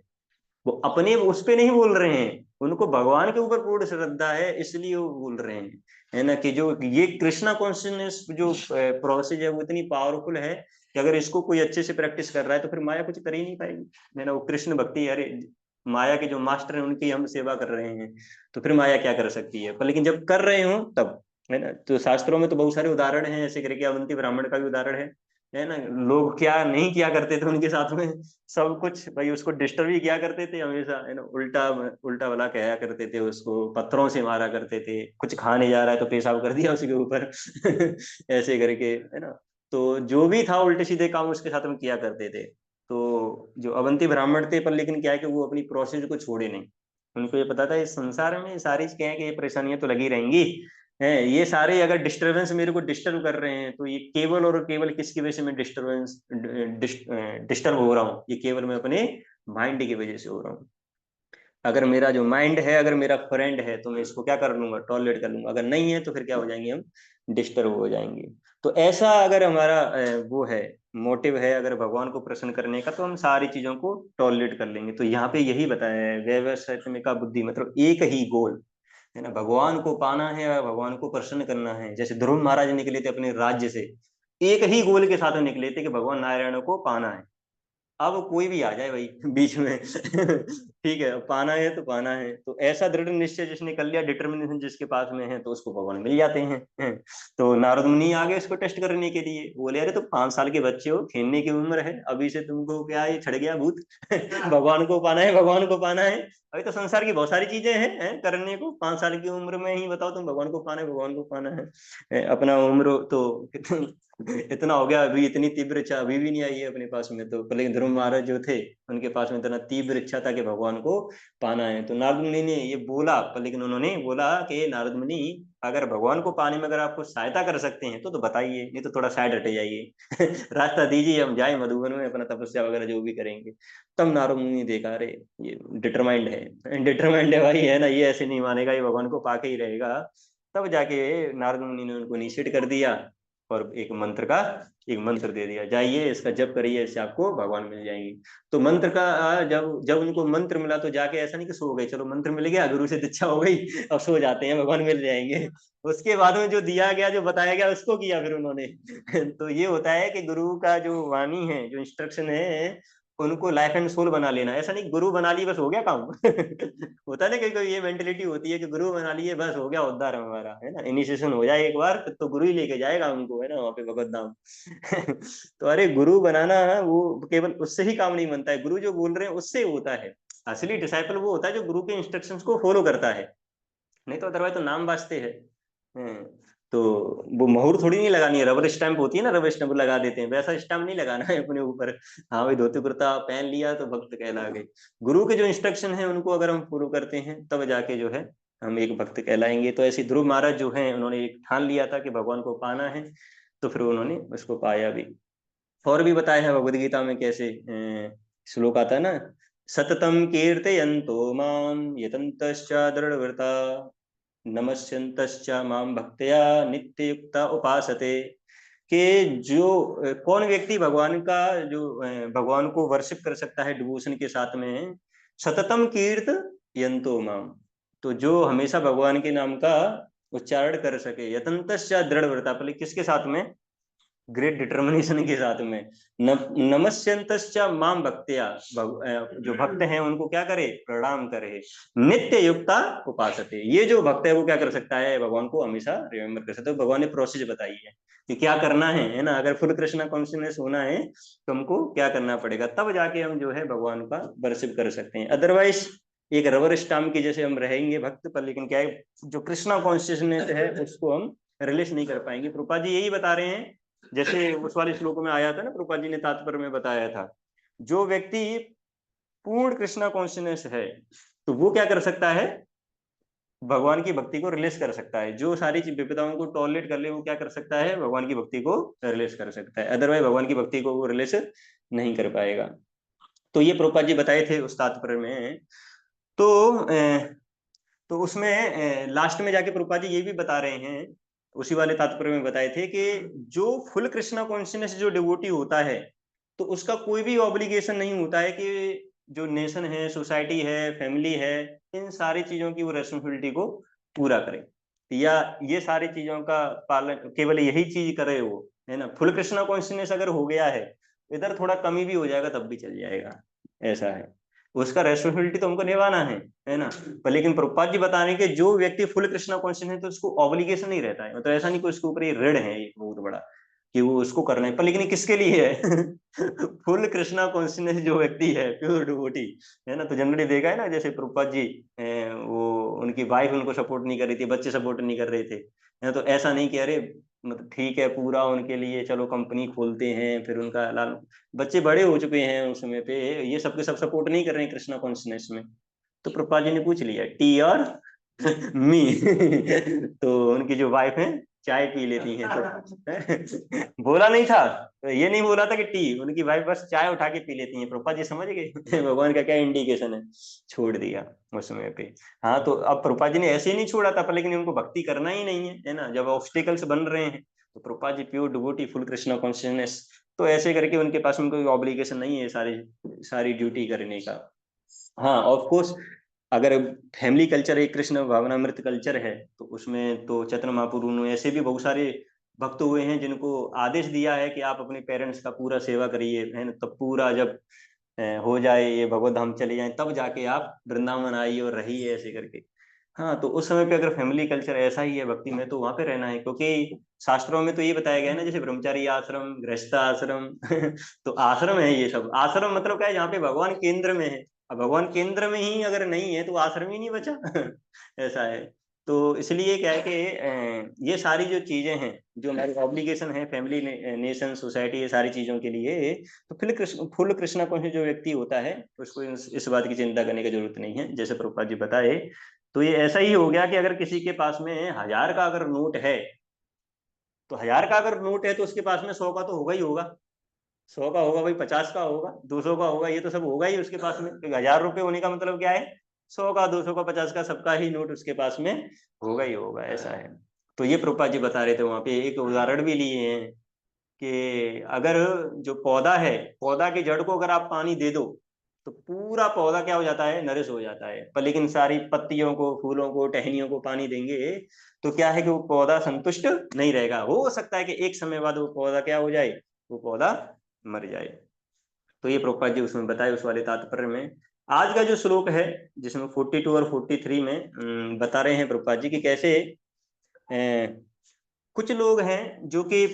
वो अपने उस पे नहीं बोल रहे हैं, उनको भगवान के ऊपर पूर्ण श्रद्धा है, इसलिए वो बोल रहे हैं, है ना, कि जो ये कृष्णा कॉन्शियसनेस जो प्रोसेस है वो इतनी पावरफुल है कि अगर इसको कोई अच्छे से प्रैक्टिस कर रहा है तो फिर माया कुछ कर ही नहीं पाएगी, है ना। वो कृष्ण भक्ति, अरे माया के जो मास्टर हैं उनकी हम सेवा कर रहे हैं, तो फिर माया क्या कर सकती है। पर लेकिन जब कर रहे हो तब, है ना। तो शास्त्रों में तो बहुत सारे उदाहरण हैं, ऐसे करके अवंती ब्राह्मण का भी उदाहरण है ना। लोग क्या नहीं किया करते थे उनके साथ में, सब कुछ भाई उसको डिस्टर्ब ही किया करते थे हमेशा, है ना। उल्टा उल्टा वाला कहा करते थे, उसको पत्थरों से मारा करते थे, कुछ खाने जा रहा है तो पेशाब कर दिया उसके ऊपर ऐसे करके, है ना। तो जो भी था उल्टे सीधे काम उसके साथ में किया करते थे। तो जो अवंती ब्राह्मण थे, पर लेकिन क्या है कि वो अपनी प्रोसेस को छोड़े नहीं। उनको ये पता था इस संसार में सारी क्या है कि ये परेशानियां तो लगी रहेंगी, है। ये सारे अगर डिस्टरबेंस मेरे को डिस्टर्ब कर रहे हैं, तो ये केवल और केवल किसकी वजह से मैं डिस्टर्ब हो रहा हूँ, ये केवल मैं अपने माइंड की वजह से हो रहा हूँ। अगर मेरा जो माइंड है, अगर मेरा फ्रेंड है, तो मैं इसको क्या कर लूंगा, टॉलरेट कर लूंगा। अगर नहीं है तो फिर क्या हो जाएंगे हम, डिस्टर्ब हो जाएंगे। तो ऐसा अगर हमारा वो है, मोटिव है अगर भगवान को प्रसन्न करने का, तो हम सारी चीजों को टॉलरेट कर लेंगे। तो यहाँ पे यही बताया है, वैवस्वतमिका बुद्धि, मतलब एक ही गोल, है ना। भगवान को पाना है, भगवान को प्रसन्न करना है। जैसे ध्रुव महाराज निकले थे अपने राज्य से, एक ही गोल के साथ निकले थे कि भगवान नारायण को पाना है। अब कोई भी आ जाए भाई बीच में ठीक है, पाना है तो पाना है। तो ऐसा दृढ़ निश्चय जिसने कर लिया, डिटर्मिनेशन जिसके पास में है, तो उसको भगवान मिल जाते हैं। तो नारद मुनि आ गए इसको टेस्ट करने के लिए, बोले अरे तो 5 साल के बच्चे हो, खेलने की उम्र है, अभी से तुमको क्या ये छड़ गया भूत भगवान को पाना है, भगवान को पाना है। अभी तो संसार की बहुत सारी चीजें हैं करने को, 5 साल की उम्र में ही बताओ तुम भगवान को पाना है, भगवान को पाना है। अपना उम्र तो इतना हो गया, अभी इतनी तीव्र इच्छा अभी भी नहीं आई है अपने पास में। तो लेकिन ध्रुव महाराज जो थे, उनके पास में इतना तीव्र इच्छा था कि भगवान को पाना है। तो नारद मुनि ने ये बोला, पर लेकिन उन्होंने बोला कि नारद मुनि, अगर भगवान को पाने में अगर आपको सहायता कर सकते हैं तो बताइए, नहीं तो थोड़ा साइड हटे जाइए रास्ता दीजिए, हम जाए मधुबन में अपना तपस्या वगैरह जो भी करेंगे। तब नारद मुनि ने देखा, अरे ये डिटरमाइंड है, डिटरमाइंड है भाई, है ना, ये ऐसे नहीं मानेगा, ये भगवान को पाके ही रहेगा। तब जाके नारद मुनि ने उनको निषेध कर दिया, और एक मंत्र दे दिया, जाइए इसका जप करिए, इससे आपको भगवान मिल जाएंगे। तो मंत्र का जब जब उनको मंत्र मिला, तो जाके ऐसा नहीं कि सो गए, चलो मंत्र मिल गया, गुरु से दीक्षा हो गई, अब सो जाते हैं, भगवान मिल जाएंगे। उसके बाद में जो दिया गया, जो बताया गया, उसको किया फिर उन्होंने तो ये होता है कि गुरु का जो वाणी है, जो इंस्ट्रक्शन है, उनको लाइफ एंड सोल बना लेना। ऐसा नहीं गुरु बना ली बस हो गया काम होता है ना, कहीं कहीं ये मेंटेलिटी होती है कि गुरु बना लिए बस हो गया उद्धार हमारा, है ना, इनिशिएशन हो जाए एक बार तो गुरु ही लेके जाएगा हमको, है ना, वहां पे भगवत धाम तो अरे गुरु बनाना वो केवल उससे ही काम नहीं बनता है, गुरु जो बोल रहे हैं उससे होता है। असली डिसाइपल वो होता है जो गुरु के इंस्ट्रक्शंस को फॉलो करता है, नहीं तो अदरवाइज तो नाम वास्ते है। हम्म, तो वो मोहर थोड़ी नहीं लगानी है, रबर स्टैंप होती है ना, रबर स्टैंप लगा देते हैं, वैसा स्टैंप नहीं लगाना है अपने ऊपर। हाँ भाई धोती कुर्ता पहन लिया तो भक्त कहला गए। गुरु के जो इंस्ट्रक्शन है उनको अगर हम फॉलो करते हैं तब जाके जो है हम एक भक्त कहलाएंगे। तो ऐसे ध्रुव महाराज जो है, उन्होंने एक ठान लिया था कि भगवान को पाना है, तो फिर उन्होंने उसको पाया भी। और भी बताया है भगवद गीता में कैसे, श्लोक आता है ना, सततम कीर्तयन्तो माम यतन्तश्च दृढ़व्रता नमस्यन्तश्च माम भक्त्या नित्ययुक्ता उपासते। कि जो कौन व्यक्ति भगवान का जो भगवान को वर्शिप कर सकता है डिवोशन के साथ में, सततम कीर्त यंतो माम, तो जो हमेशा भगवान के नाम का उच्चारण कर सके, यतंतश्च दृढ़ व्रता, किसके साथ में, ग्रेट डिटर्मिनेशन के साथ में, नमस्यंतश्च माम भक्त्या, जो भक्त हैं उनको क्या करे, प्रणाम करे, नित्य युक्ता उपासते, ये जो भक्त है वो क्या कर सकता है, भगवान को हमेशा रिमेम्बर कर सकते हो। भगवान ने प्रोसेस बताई है कि क्या करना है ना, अगर फुल कृष्णा कॉन्शियसनेस होना है तो हमको क्या करना पड़ेगा, तब जाके हम जो है भगवान का वर्शिप कर सकते हैं। अदरवाइज एक रबर स्टाम्प की जैसे हम रहेंगे भक्त पर, लेकिन क्या है जो कृष्णा कॉन्शियसनेस है उसको हम रिलीज नहीं कर पाएंगे। प्रभुपाद जी यही बता रहे हैं, जैसे उस वाले श्लोकों में आया था ना, प्रभुपाद जी ने तात्पर्य में बताया था, जो व्यक्ति पूर्ण कृष्णा कॉन्शियसनेस है तो वो क्या कर सकता है, भगवान की भक्ति को रिलीज कर सकता है। जो सारी विपदाओं को टॉलरेट कर ले वो क्या कर सकता है, भगवान की भक्ति को रिलीज कर सकता है, अदरवाइज भगवान की भक्ति को वो रिलीज नहीं कर पाएगा। तो ये प्रभुपाद जी बताए थे उस तात्पर्य में। तो तो उसमें लास्ट में जाके प्रभुपाद जी ये भी बता रहे हैं, उसी वाले तात्पर्य में बताए थे कि जो फुल कृष्णा कॉन्शियसनेस जो डिवोटी होता है, तो उसका कोई भी ऑब्लिगेशन नहीं होता है कि जो नेशन है, सोसाइटी है, फैमिली है, इन सारी चीजों की वो रेस्पॉन्सिबिलिटी को पूरा करे, या ये सारी चीजों का पालन केवल यही चीज करे वो, है ना। फुल कृष्णा कॉन्शियसनेस अगर हो गया है, इधर थोड़ा कमी भी हो जाएगा तब भी चल जाएगा, ऐसा है। उसका रेस्पॉन्सिबिलिटी तो हमको निभाना है ना। पर लेकिन प्रभुपाद जी बता रहे हैं कि जो व्यक्ति फुल कृष्णा कॉन्शियस है तो उसको ऑब्लिगेशन नहीं रहता है, मतलब ऐसा नहीं कोई उसके ऊपर ये ऋण है एक बहुत बड़ा कि वो उसको करना है। पर लेकिन किसके लिए है? फुल कृष्णा कॉन्शियस जो व्यक्ति है, प्योर डिवोटी, है ना। तो जनरली देखा है ना, जैसे प्रभुपाद जी वो उनकी वाइफ उनको सपोर्ट नहीं कर रही थी, बच्चे सपोर्ट नहीं कर रहे थे, है ना। तो ऐसा नहीं कि अरे मतलब ठीक है पूरा उनके लिए चलो कंपनी खोलते हैं, फिर उनका लाल बच्चे बड़े हो चुके हैं उस समय पे, ये सबके सब सपोर्ट नहीं कर रहे हैं कृष्णा कॉन्शियसनेस में। तो प्रभुपाद जी ने पूछ लिया टी और मी। तो उनकी जो वाइफ है चाय पी लेती हैं, तो बोला नहीं था, ये नहीं बोला था कि टी, उनकी वाइफ बस चाय उठा के पी लेती हैं। प्रभुपाद जी समझ गए भगवान का क्या इंडिकेशन है, छोड़ दिया उस समय पे। हाँ, तो अब प्रभुपाद जी ने ऐसे ही नहीं छोड़ा था, पर लेकिन उनको भक्ति करना ही नहीं है ना, जब ऑब्स्टिकल्स बन रहे हैं। तो Prabhupada ji pure devotee, full Krishna consciousness, तो ऐसे करके उनके पास में कोई ऑब्लिगेशन नहीं है सारी सारी ड्यूटी करने का। हाँ ऑफ कोर्स, अगर फैमिली कल्चर एक कृष्ण भावनामृत कल्चर है, तो उसमें तो चैतन्य महाप्रभु ने ऐसे भी बहुत सारे भक्त हुए हैं जिनको आदेश दिया है कि आप अपने पेरेंट्स का पूरा सेवा करिए, है ना। तब पूरा जब हो जाए, ये भगवत धाम चले जाए, तब जाके आप वृंदावन आइए और रहिए, ऐसे करके। हाँ, तो उस समय पे अगर फैमिली कल्चर ऐसा ही है भक्ति में, तो वहां पे रहना है, क्योंकि शास्त्रों में तो ये बताया गया है ना, जैसे ब्रह्मचारी आश्रम, गृहस्थ आश्रम। तो आश्रम है ये सब। आश्रम मतलब क्या है, जहाँ पे भगवान केंद्र में है। अब भगवान केंद्र में ही अगर नहीं है तो आश्रम ही नहीं बचा। ऐसा है। तो इसलिए क्या है कि ये सारी जो चीजें हैं, जो हमारी ऑब्लिगेशन है फैमिली, नेशन, सोसाइटी, ये सारी चीजों के लिए, तो फुल कृष्णा को जो व्यक्ति होता है उसको इस बात की चिंता करने की जरूरत नहीं है, जैसे प्रभुपाद जी बताए। तो ये ऐसा ही हो गया कि अगर किसी के पास में 1000 का अगर नोट है, तो 1000 का अगर नोट है तो उसके पास में 100 का तो होगा ही होगा। 100 का होगा भाई, 50 का होगा, 200 का होगा, ये तो सब होगा ही उसके पास में, क्योंकि 1000 रुपये होने का मतलब क्या है, 100 का, 200 का, 50 का, सबका ही नोट उसके पास में होगा ही होगा, ऐसा है। तो ये प्रभुपाद जी बता रहे थे वहां पे, एक उदाहरण भी लिए हैं कि अगर जो पौधा है, पौधा की जड़ को अगर आप पानी दे दो, तो पूरा पौधा क्या हो जाता है, नरिश हो जाता है। पर लेकिन सारी पत्तियों को, फूलों को, टहनियों को पानी देंगे, तो क्या है कि वो पौधा संतुष्ट नहीं रहेगा। हो सकता है कि एक समय बाद वो पौधा क्या हो जाए, वो पौधा मर जाए। तो ये प्रभुपाद जी उसमें बताए उस वाले तात्पर्य में। आज का जो श्लोक है, जिसमें 42 और 43 में बता रहे हैं प्रभुपाद जी की कैसे कुछ लोग हैं जो कि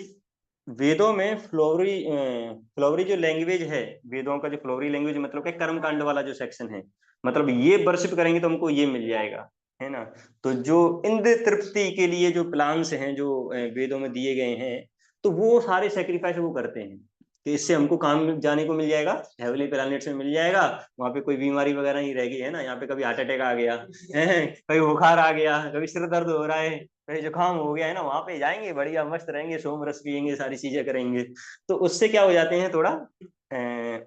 वेदों में फ्लोवरी जो लैंग्वेज है, वेदों का जो फ्लोवरी लैंग्वेज मतलब क्या, कर्म कांड वाला जो सेक्शन है, मतलब ये वर्शिप करेंगे तो हमको ये मिल जाएगा, है ना। तो जो इंद्र तृप्ति के लिए जो प्लान्स हैं जो वेदों में दिए गए हैं, तो वो सारे सेक्रीफाइस वो करते हैं कि इससे हमको काम जाने को मिल जाएगा, हेवनली प्लैनेट्स में मिल जाएगा, वहां पे कोई बीमारी वगैरह नहीं रहेगी, है ना। यहाँ पे कभी हार्ट अटैक आ गया है, कभी बुखार आ गया, कभी सिर दर्द हो रहा है, कभी जुकाम हो गया, है ना, वहां पे जाएंगे, बढ़िया मस्त रहेंगे, सोम रस पियेंगे, सारी चीजें करेंगे। तो उससे क्या हो जाते हैं, थोड़ा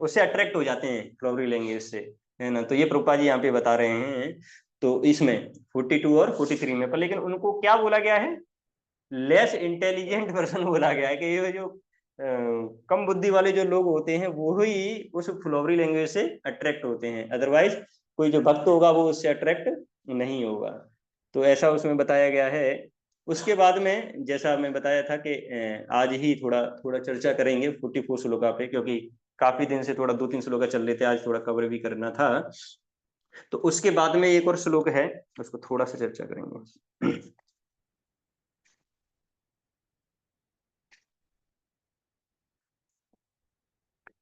उससे अट्रैक्ट हो जाते हैं फ्लोवरी लैंग्वेज से, है ना। तो ये प्रभुपाद जी यहाँ पे बता रहे हैं। तो इसमें 42 और 43 में, पर लेकिन उनको क्या बोला गया है, लेस इंटेलिजेंट पर्सन बोला गया है, कि ये जो कम बुद्धि वाले जो लोग होते हैं वो ही उस फ्लोवरी लैंग्वेज से अट्रैक्ट होते हैं, अदरवाइज कोई जो भक्त होगा वो उससे अट्रैक्ट नहीं होगा। तो ऐसा उसमें बताया गया है। उसके बाद में जैसा मैं बताया था कि आज ही थोड़ा थोड़ा चर्चा करेंगे 44 श्लोका पे, क्योंकि काफी दिन से थोड़ा 2-3 श्लोका चल रहे थे, आज थोड़ा कवर भी करना था। तो उसके बाद में एक और श्लोक है, उसको थोड़ा सा चर्चा करेंगे।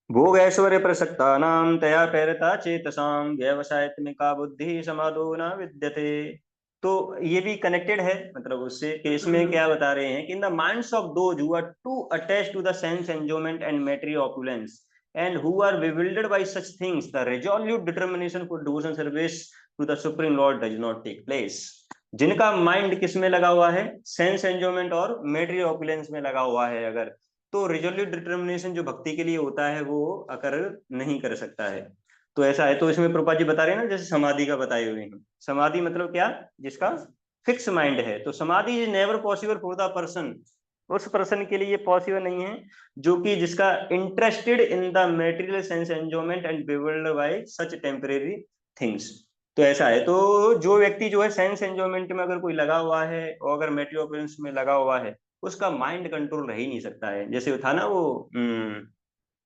भोग ऐश्वर्य प्रसक्तानां तया प्रेरता चेतसां व्यवसायत्मिका बुद्धि समादो न विद्यते। तो ये भी कनेक्टेड है, मतलब उससे कि इसमें क्या बता रहे हैं कि in the minds of those who are to attached to the sense enjoyment and material opulence and who are bewildered by such things, the resolute determination for devotion service to the supreme lord does not take place. जिनका mind किस में लगा हुआ है, sense enjoyment और मेटरी opulence में लगा हुआ है अगर, तो रिजोल्यूट डिटर्मिनेशन जो भक्ति के लिए होता है वो अकर नहीं कर सकता है। तो ऐसा है। तो इसमें प्रभुपाद जी बता रहे हैं ना, जैसे समाधि का बताए हुए हैं, समाधि मतलब क्या, जिसका फिक्स माइंड है। तो समाधि is never possible for the person, उस पर्सन के लिए पॉसिबल नहीं है जो कि जिसका interested in the material sense enjoyment and build by such temporary things. तो ऐसा है। तो जो व्यक्ति जो है सेंस एंजॉयमेंट में अगर कोई लगा हुआ है और अगर मेटेरियल ऑपरेशंस में लगा हुआ है, उसका माइंड कंट्रोल रह ही नहीं सकता है। जैसे था ना वो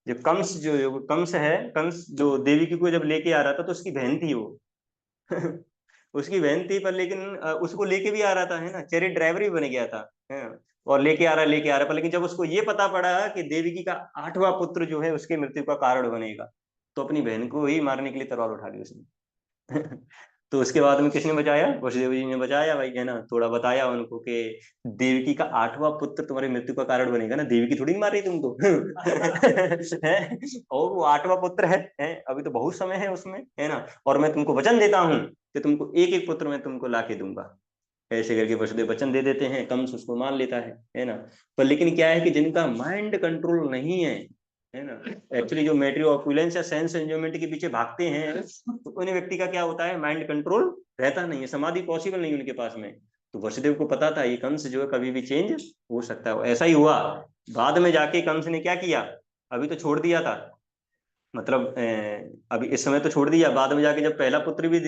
जो कंस, जो कंस है, कंस जो देवी की को जब लेके आ रहा था तो उसकी बहन थी वो उसकी बहन थी, पर लेकिन उसको लेके भी आ रहा था, है ना, चैरिट ड्राइवर भी बन गया था, है। और लेके आ रहा पर लेकिन जब उसको ये पता पड़ा कि देवकी का 8वां पुत्र जो है उसके मृत्यु का कारण बनेगा, तो अपनी बहन को ही मारने के लिए तलवार उठा ली उसने। तो उसके बाद में किसने बचाया, वसुदेव जी ने बचाया भाई, है ना। थोड़ा बताया उनको कि देवकी का 8वां पुत्र तुम्हारी मृत्यु का कारण बनेगा ना, देवकी थोड़ी मार रही तुमको है। और वो 8वां पुत्र है, अभी तो बहुत समय है उसमें, है ना। और मैं तुमको वचन देता हूँ कि तुमको एक एक पुत्र मैं तुमको ला के दूंगा। ऐसे करके वसुदेव वचन दे देते हैं, कंस उसको मान लेता है ना। पर लेकिन क्या है कि जिनका माइंड कंट्रोल नहीं है ना, एक्चुअली जो मेट्री ऑपुलेंस या सेंस एंजॉयमेंट के पीछे भागते हैं, तो उन व्यक्ति का क्या होता है, माइंड कंट्रोल रहता नहीं है, समाधि पॉसिबल नहीं उनके पास में। तो वसुदेव को पता था ये कंस जो है कभी भी चेंज हो सकता है, ऐसा ही हुआ। बाद में जाके कंस ने क्या किया, अभी तो छोड़ दिया था, मतलब अभी इस समय तो छोड़ दिया, बाद में जाके जब पहला पुत्र भी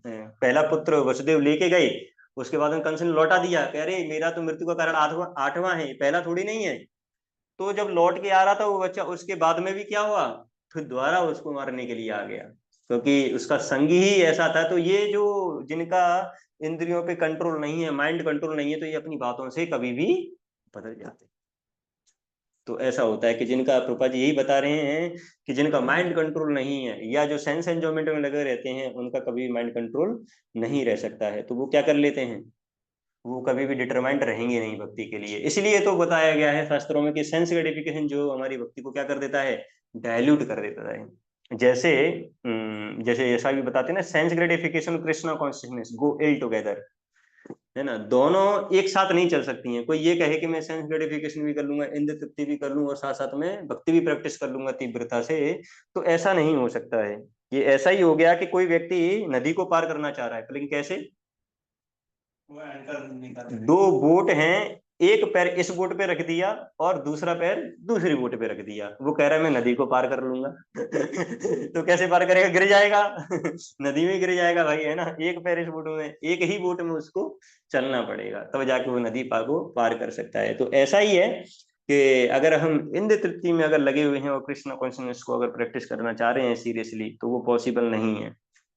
पहला पुत्र वसुदेव लेके गए, उसके बाद में कंस ने लौटा दिया, कह रहे मेरा तो मृत्यु का कारण 8वां है, पहला थोड़ी नहीं है। तो जब लौट के आ रहा था वो बच्चा, उसके बाद में भी क्या हुआ, फिर दोबारा उसको मारने के लिए आ गया, क्योंकि उसका संगी ही ऐसा था। तो ये जो जिनका इंद्रियों पे कंट्रोल नहीं है, माइंड कंट्रोल नहीं है, तो ये अपनी बातों से कभी भी बदल जाते हैं। तो ऐसा होता है कि जिनका, प्रभुपाद जी यही बता रहे हैं कि जिनका माइंड कंट्रोल नहीं है या जो सेंस एंजॉयमेंट में लगे रहते हैं, उनका कभी माइंड कंट्रोल नहीं रह सकता है। तो वो क्या कर लेते हैं, वो कभी भी डिटरमाइंड रहेंगे नहीं भक्ति के लिए। इसलिए तो बताया गया है शास्त्रों में कि सेंस ग्रेटिफिकेशन जो हमारी भक्ति को क्या कर देता है, डायल्यूट कर देता है। जैसे जैसे ऐसा भी बताते हैं ना, सेंस ग्रेटिफिकेशन कृष्णा कॉन्शियसनेस गो इल टुगेदर, है ना, दोनों एक साथ नहीं चल सकती हैं। कोई ये कहे कि मैं सेंस ग्रेटिफिकेशन भी कर लूंगा, इंद्र तृप्ति भी कर लूंगा और साथ साथ में भक्ति भी प्रैक्टिस कर लूंगा तीव्रता से, तो ऐसा नहीं हो सकता है। ये ऐसा ही हो गया कि कोई व्यक्ति नदी को पार करना चाह रहा है, लेकिन कैसे, दो बोट हैं, एक पैर इस बोट पे रख दिया और दूसरा पैर दूसरी बोट पे रख दिया, वो कह रहा है मैं नदी को पार कर लूंगा तो कैसे पार करेगा, गिर जाएगा नदी में गिर जाएगा भाई, है ना। एक पैर इस बोट में, एक ही बोट में उसको चलना पड़ेगा, तब जाके वो नदी पार को पार कर सकता है। तो ऐसा ही है कि अगर हम इंद्र तृप्ति में अगर लगे हुए हैं और कृष्ण कॉन्शियसनेस को अगर प्रैक्टिस करना चाह रहे हैं सीरियसली, तो वो पॉसिबल नहीं है।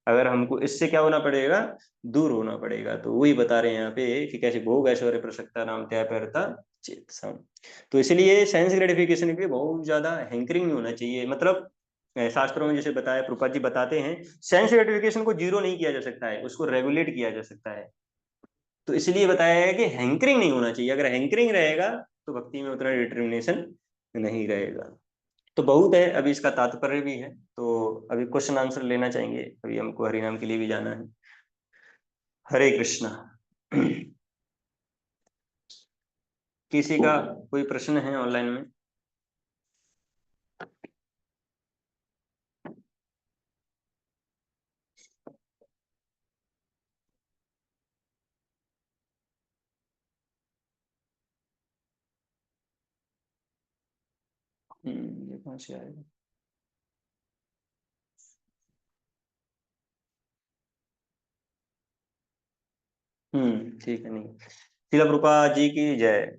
अगर हमको इससे क्या होना पड़ेगा, दूर होना पड़ेगा। तो वही बता रहे हैं यहाँ पे कि कैसे भोग ऐश्वर्य प्रसक्ता नाम त्यागता चेत सम। तो इसलिए साइंस ग्रेटिफिकेशन के लिए बहुत ज्यादा हैंकरिंग नहीं होना चाहिए। मतलब शास्त्रों में जैसे बताया, प्रभुपाद जी बताते हैं, सेंस ग्रेटिफिकेशन को जीरो नहीं किया जा सकता है, उसको रेगुलेट किया जा सकता है। तो इसलिए बताया है कि हैंकरिंग नहीं होना चाहिए। अगर हैंकरिंग रहेगा तो भक्ति में उतना डिटर्मिनेशन नहीं रहेगा। तो बहुत है, अभी इसका तात्पर्य भी है। तो अभी क्वेश्चन आंसर लेना चाहेंगे, अभी हमको हरिनाम के लिए भी जाना है। हरे कृष्णा। किसी का कोई प्रश्न है ऑनलाइन में? ये कहाँ से आएगा? ठीक है, नहीं। शिला प्रभुपाद जी की जय।